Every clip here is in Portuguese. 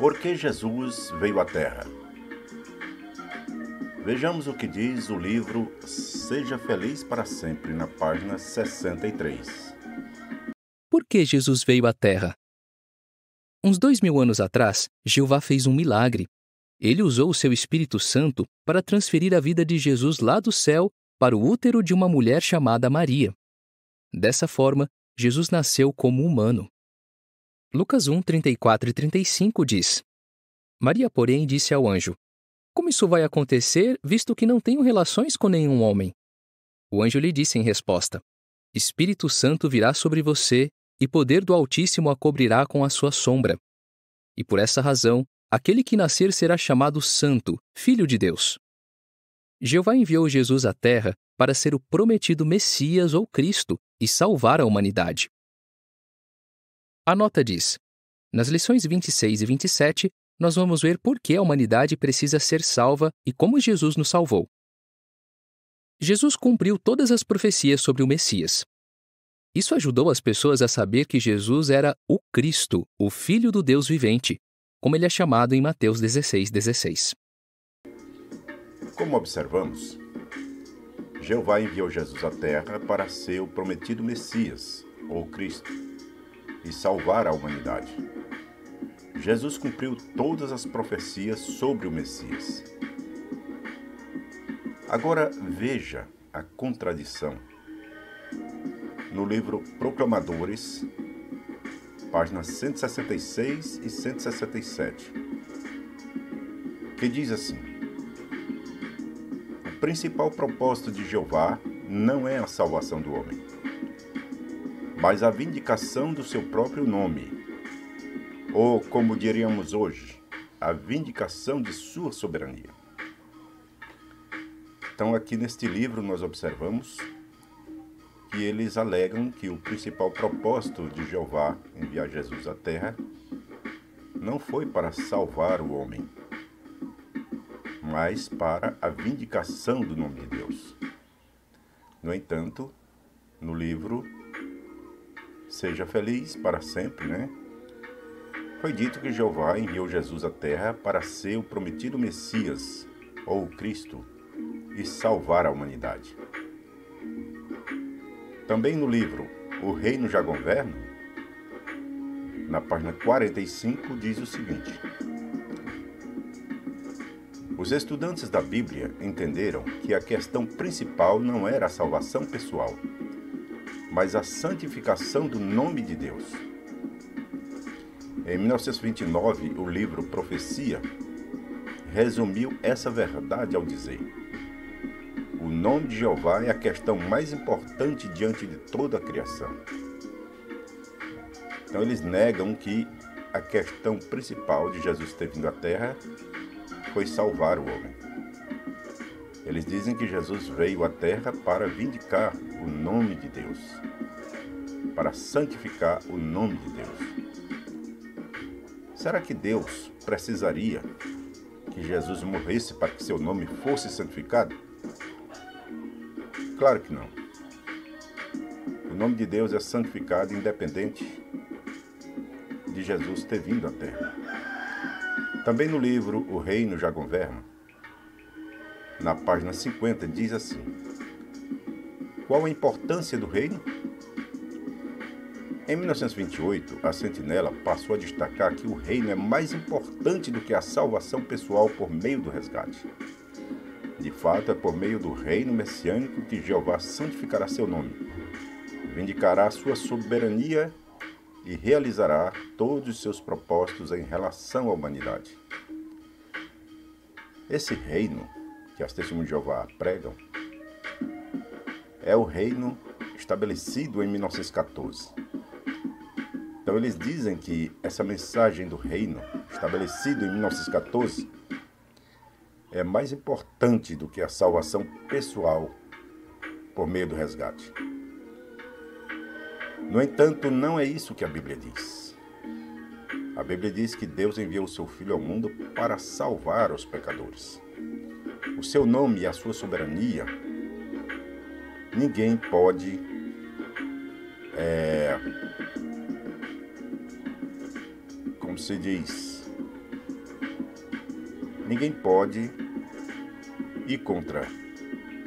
Por que Jesus veio à Terra? Vejamos o que diz o livro Seja Feliz para Sempre, na página 63. Por que Jesus veio à Terra? Uns 2000 anos atrás, Jeová fez um milagre. Ele usou o seu Espírito Santo para transferir a vida de Jesus lá do céu para o útero de uma mulher chamada Maria. Dessa forma, Jesus nasceu como humano. Lucas 1, 34 e 35 diz: Maria, porém, disse ao anjo: Como isso vai acontecer, visto que não tenho relações com nenhum homem? O anjo lhe disse em resposta: Espírito Santo virá sobre você, e poder do Altíssimo a cobrirá com a sua sombra. E por essa razão, aquele que nascer será chamado Santo, Filho de Deus. Jeová enviou Jesus à Terra para ser o prometido Messias ou Cristo e salvar a humanidade. A nota diz: nas lições 26 e 27, nós vamos ver por que a humanidade precisa ser salva e como Jesus nos salvou. Jesus cumpriu todas as profecias sobre o Messias. Isso ajudou as pessoas a saber que Jesus era o Cristo, o Filho do Deus vivente, como ele é chamado em Mateus 16:16. Como observamos, Jeová enviou Jesus à Terra para ser o prometido Messias, ou Cristo, e salvar a humanidade. Jesus cumpriu todas as profecias sobre o Messias. Agora veja a contradição. No livro Proclamadores, páginas 166 e 167, que diz assim: o principal propósito de Jeová não é a salvação do homem, mas a vindicação do seu próprio nome, ou, como diríamos hoje, a vindicação de sua soberania. Então, aqui neste livro nós observamos que eles alegam que o principal propósito de Jeová enviar Jesus à Terra não foi para salvar o homem, mas para a vindicação do nome de Deus. No entanto, no livro Seja Feliz para Sempre, foi dito que Jeová enviou Jesus à Terra para ser o prometido Messias, ou Cristo, e salvar a humanidade. Também no livro O Reino Já Governa, na página 45, diz o seguinte: os estudantes da Bíblia entenderam que a questão principal não era a salvação pessoal, mas a santificação do nome de Deus. Em 1929, o livro Profecia resumiu essa verdade ao dizer: o nome de Jeová é a questão mais importante diante de toda a criação. Então eles negam que a questão principal de Jesus ter vindo à Terra foi salvar o homem. Eles dizem que Jesus veio à Terra para vindicar o nome de Deus, para santificar o nome de Deus. Será que Deus precisaria que Jesus morresse para que seu nome fosse santificado? Claro que não. O nome de Deus é santificado independente de Jesus ter vindo à Terra. Também no livro O Reino Já Governa, na página 50, diz assim: qual a importância do reino? Em 1928, a Sentinela passou a destacar que o reino é mais importante do que a salvação pessoal por meio do resgate. De fato, é por meio do reino messiânico que Jeová santificará seu nome, vindicará sua soberania e realizará todos os seus propósitos em relação à humanidade. Esse reino que as Testemunhas de Jeová pregam é o reino estabelecido em 1914. Então eles dizem que essa mensagem do reino estabelecido em 1914 é mais importante do que a salvação pessoal por meio do resgate. No entanto, não é isso que a Bíblia diz. A Bíblia diz que Deus enviou o seu Filho ao mundo para salvar os pecadores. O seu nome e a sua soberania, ninguém pode como se diz, ninguém pode ir contra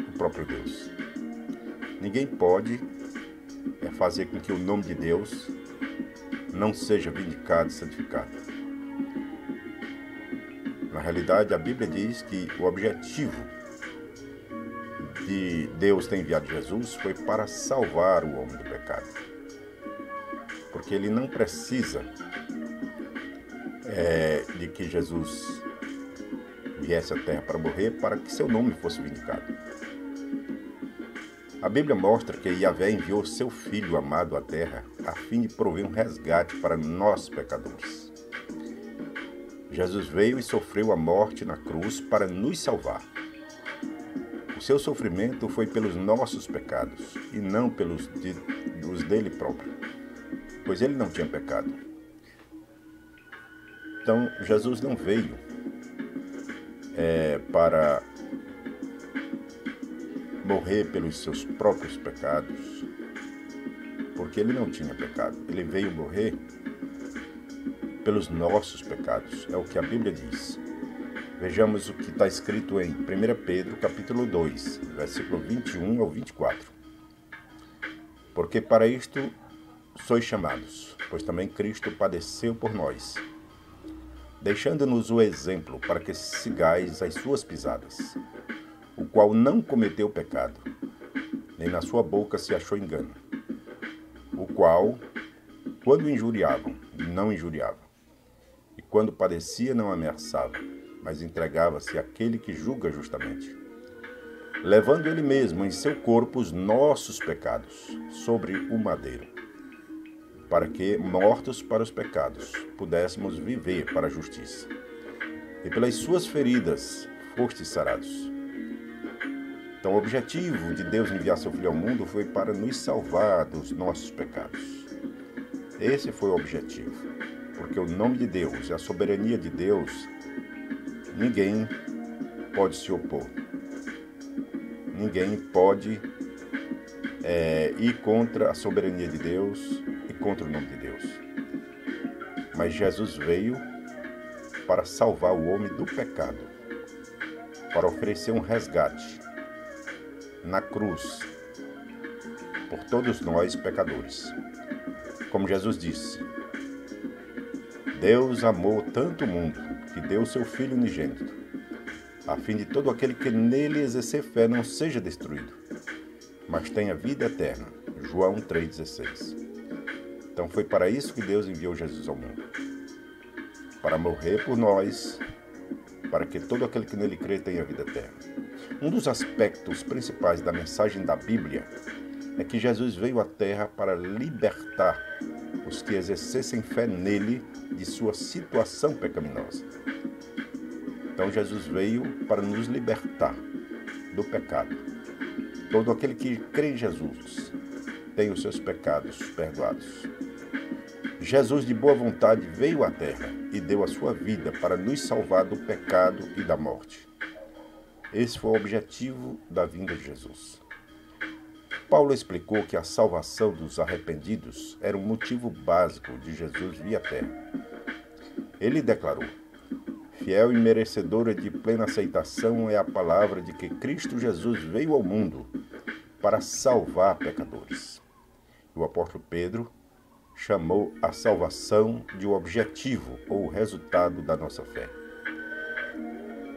o próprio Deus. Ninguém pode fazer com que o nome de Deus não seja vindicado e santificado. Na realidade, a Bíblia diz que o objetivo de Deus ter enviado Jesus foi para salvar o homem do pecado. Porque ele não precisa de que Jesus viesse à terra para morrer para que seu nome fosse vindicado. A Bíblia mostra que Yahvé enviou seu Filho amado à terra a fim de prover um resgate para nós pecadores. Jesus veio e sofreu a morte na cruz para nos salvar. O seu sofrimento foi pelos nossos pecados e não pelos dele próprio, pois ele não tinha pecado. Então, Jesus não veio para morrer pelos seus próprios pecados, porque ele não tinha pecado. Ele veio morrer pelos nossos pecados, é o que a Bíblia diz. Vejamos o que está escrito em 1 Pedro, capítulo 2, versículo 21 ao 24. Porque para isto sois chamados, pois também Cristo padeceu por nós, deixando-nos o exemplo para que sigais as suas pisadas, o qual não cometeu pecado, nem na sua boca se achou engano, o qual, quando injuriavam, não injuriava, e quando padecia, não ameaçava, mas entregava-se àquele que julga justamente, levando ele mesmo em seu corpo os nossos pecados sobre o madeiro, para que, mortos para os pecados, pudéssemos viver para a justiça. E pelas suas feridas fostes sarados. Então, o objetivo de Deus enviar seu Filho ao mundo foi para nos salvar dos nossos pecados. Esse foi o objetivo, porque o nome de Deus e a soberania de Deus, ninguém pode se opor. Ninguém pode ir contra a soberania de Deus e contra o nome de Deus. Mas Jesus veio para salvar o homem do pecado, para oferecer um resgate na cruz por todos nós pecadores. Como Jesus disse, Deus amou tanto o mundo que deu seu Filho unigênito, a fim de todo aquele que nele exercer fé não seja destruído, mas tenha vida eterna. João 3,16. Então foi para isso que Deus enviou Jesus ao mundo, para morrer por nós, para que todo aquele que nele crê tenha vida eterna. Um dos aspectos principais da mensagem da Bíblia é que Jesus veio à terra para libertar os que exercessem fé nele de sua situação pecaminosa. Então Jesus veio para nos libertar do pecado. Todo aquele que crê em Jesus tem os seus pecados perdoados. Jesus, de boa vontade, veio à terra e deu a sua vida para nos salvar do pecado e da morte. Esse foi o objetivo da vinda de Jesus. Paulo explicou que a salvação dos arrependidos era um motivo básico de Jesus vir à terra. Ele declarou: fiel e merecedora de plena aceitação é a palavra de que Cristo Jesus veio ao mundo para salvar pecadores. O apóstolo Pedro chamou a salvação de um objetivo ou resultado da nossa fé.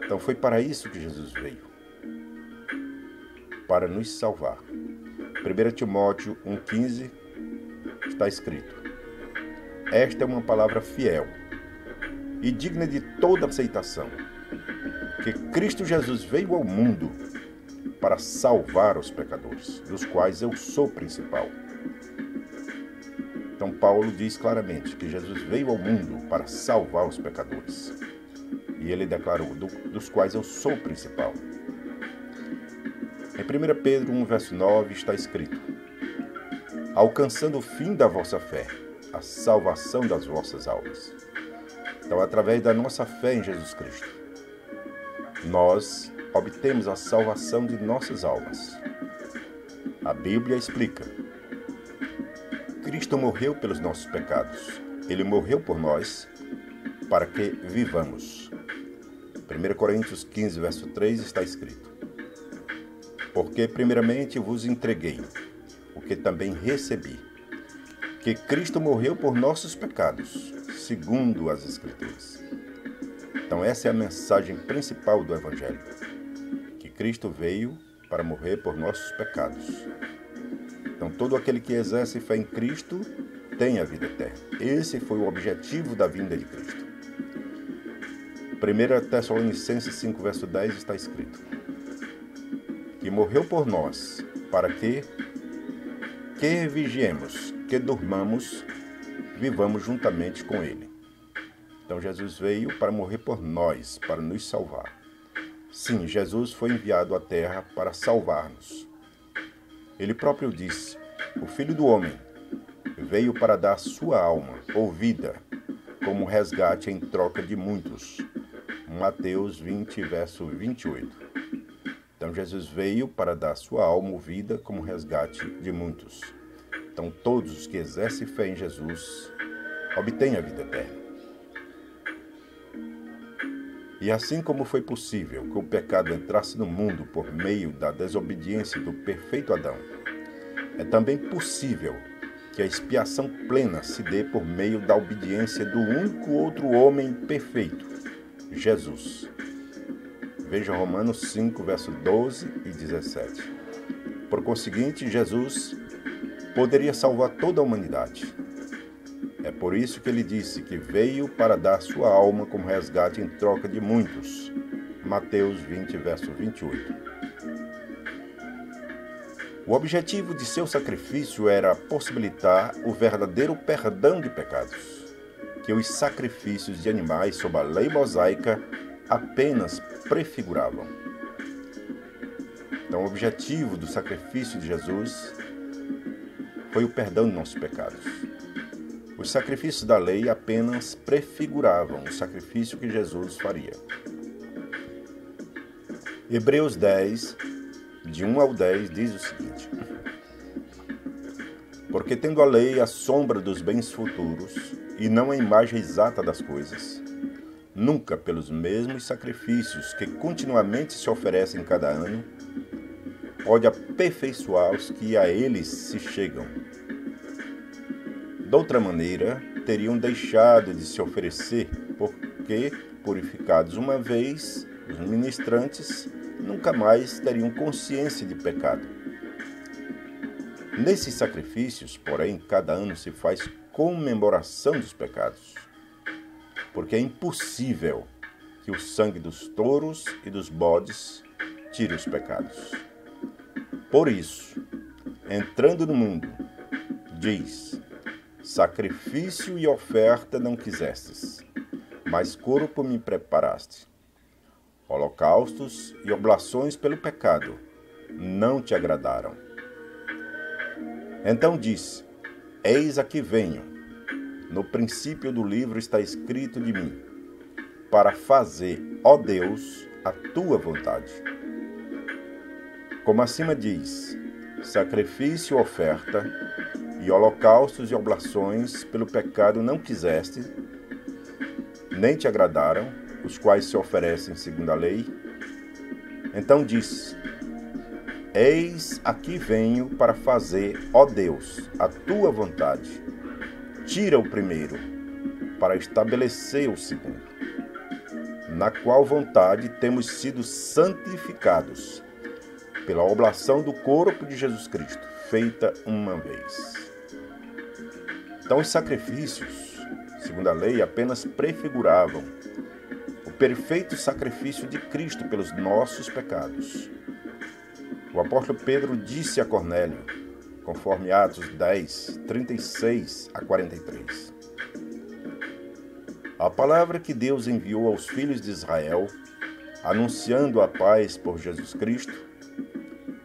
Então foi para isso que Jesus veio, para nos salvar. 1 Timóteo 1,15 está escrito: esta é uma palavra fiel e digna de toda aceitação, que Cristo Jesus veio ao mundo para salvar os pecadores, dos quais eu sou principal. Então Paulo diz claramente que Jesus veio ao mundo para salvar os pecadores. E ele declarou, dos quais eu sou o principal. Em 1 Pedro 1, verso 9 está escrito: alcançando o fim da vossa fé, a salvação das vossas almas. Então, através da nossa fé em Jesus Cristo, nós obtemos a salvação de nossas almas. A Bíblia explica: Cristo morreu pelos nossos pecados. Ele morreu por nós para que vivamos. 1 Coríntios 15, verso 3 está escrito: Porque primeiramente vos entreguei o que também recebi, que Cristo morreu por nossos pecados, segundo as Escrituras. Então essa é a mensagem principal do Evangelho, que Cristo veio para morrer por nossos pecados. Então todo aquele que exerce fé em Cristo tem a vida eterna. Esse foi o objetivo da vinda de Cristo. 1 Tessalonicenses 5, verso 10 está escrito: que morreu por nós, para que vigiemos, que durmamos, vivamos juntamente com Ele. Então Jesus veio para morrer por nós, para nos salvar. Sim, Jesus foi enviado à terra para salvar-nos. Ele próprio disse: o Filho do Homem veio para dar sua alma, ou vida, como resgate em troca de muitos. Mateus 20, verso 28. Então Jesus veio para dar sua alma ou vida como resgate de muitos. Então todos os que exercem fé em Jesus obtêm a vida eterna. E assim como foi possível que o pecado entrasse no mundo por meio da desobediência do perfeito Adão, é também possível que a expiação plena se dê por meio da obediência do único outro homem perfeito, Jesus. Veja Romanos 5, verso 12 e 17. Por conseguinte, Jesus poderia salvar toda a humanidade. É por isso que ele disse que veio para dar sua alma como resgate em troca de muitos. Mateus 20, verso 28. O objetivo de seu sacrifício era possibilitar o verdadeiro perdão de pecados, que os sacrifícios de animais sob a lei mosaica apenas prefiguravam. Então, o objetivo do sacrifício de Jesus foi o perdão de nossos pecados. Os sacrifícios da lei apenas prefiguravam o sacrifício que Jesus faria. Hebreus 10, de 1 ao 10, diz o seguinte: porque tendo a lei a sombra dos bens futuros, e não a imagem exata das coisas, nunca pelos mesmos sacrifícios que continuamente se oferecem cada ano, pode aperfeiçoar os que a eles se chegam. De outra maneira, teriam deixado de se oferecer, porque, purificados uma vez, os ministrantes nunca mais teriam consciência de pecado. Nesses sacrifícios, porém, cada ano se faz comemoração dos pecados, porque é impossível que o sangue dos touros e dos bodes tire os pecados. Por isso, entrando no mundo, diz: sacrifício e oferta não quisestes, mas corpo me preparaste. Holocaustos e oblações pelo pecado não te agradaram. Então disse: eis aqui venho. No princípio do livro está escrito de mim, para fazer, ó Deus, a tua vontade. Como acima diz: sacrifício, oferta, e holocaustos e oblações pelo pecado não quiseste, nem te agradaram, os quais se oferecem segundo a lei. Então diz: eis aqui venho para fazer, ó Deus, a tua vontade. Tira o primeiro, para estabelecer o segundo, na qual vontade temos sido santificados, pela oblação do corpo de Jesus Cristo, feita uma vez. Então os sacrifícios, segundo a lei, apenas prefiguravam o perfeito sacrifício de Cristo pelos nossos pecados. O apóstolo Pedro disse a Cornélio, conforme Atos 10, 36 a 43. A palavra que Deus enviou aos filhos de Israel, anunciando a paz por Jesus Cristo,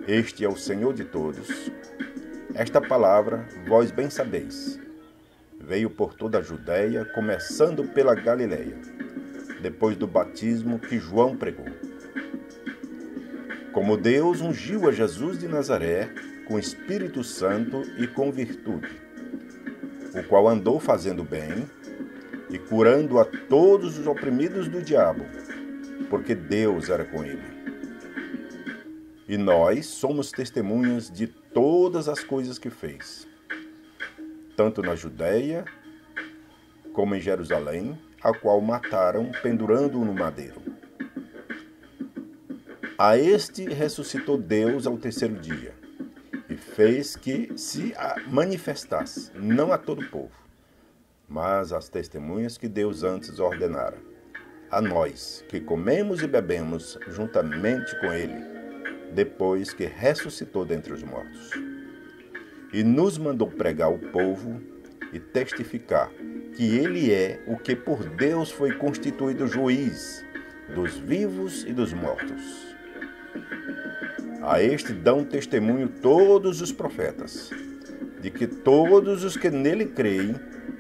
este é o Senhor de todos. Esta palavra, vós bem sabeis, veio por toda a Judéia, começando pela Galileia, depois do batismo que João pregou. Como Deus ungiu a Jesus de Nazaré com Espírito Santo e com virtude, o qual andou fazendo bem e curando a todos os oprimidos do diabo, porque Deus era com ele. E nós somos testemunhas de todas as coisas que fez, tanto na Judéia como em Jerusalém, a qual mataram, pendurando-o no madeiro. A este ressuscitou Deus ao terceiro dia, e fez que se manifestasse, não a todo o povo, mas às testemunhas que Deus antes ordenara, a nós, que comemos e bebemos juntamente com ele, depois que ressuscitou dentre os mortos. E nos mandou pregar ao povo e testificar que ele é o que por Deus foi constituído juiz dos vivos e dos mortos. A este dão testemunho todos os profetas, de que todos os que nele creem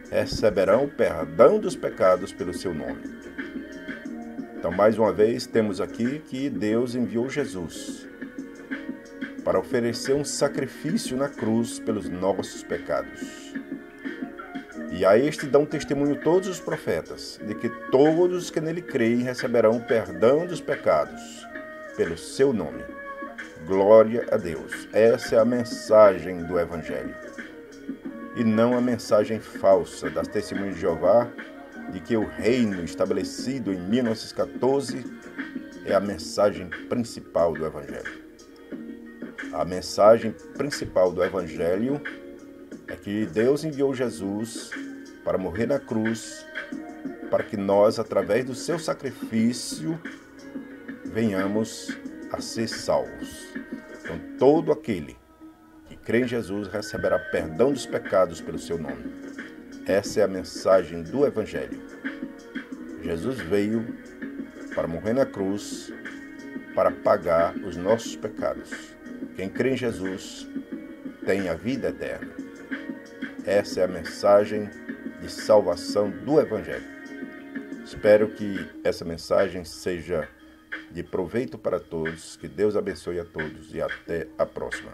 receberão o perdão dos pecados pelo seu nome. Então, mais uma vez, temos aqui que Deus enviou Jesus para oferecer um sacrifício na cruz pelos nossos pecados. E a este dão testemunho todos os profetas, de que todos os que nele creem receberão o perdão dos pecados pelo seu nome. Glória a Deus. Essa é a mensagem do Evangelho. E não a mensagem falsa das testemunhas de Jeová, de que o reino estabelecido em 1914 é a mensagem principal do Evangelho. A mensagem principal do Evangelho é que Deus enviou Jesus para morrer na cruz, para que nós, através do seu sacrifício, venhamos a ser salvos. Então, todo aquele que crê em Jesus receberá perdão dos pecados pelo seu nome. Essa é a mensagem do Evangelho. Jesus veio para morrer na cruz, para pagar os nossos pecados. Quem crê em Jesus tem a vida eterna. Essa é a mensagem de salvação do Evangelho. Espero que essa mensagem seja de proveito para todos, que Deus abençoe a todos e até a próxima.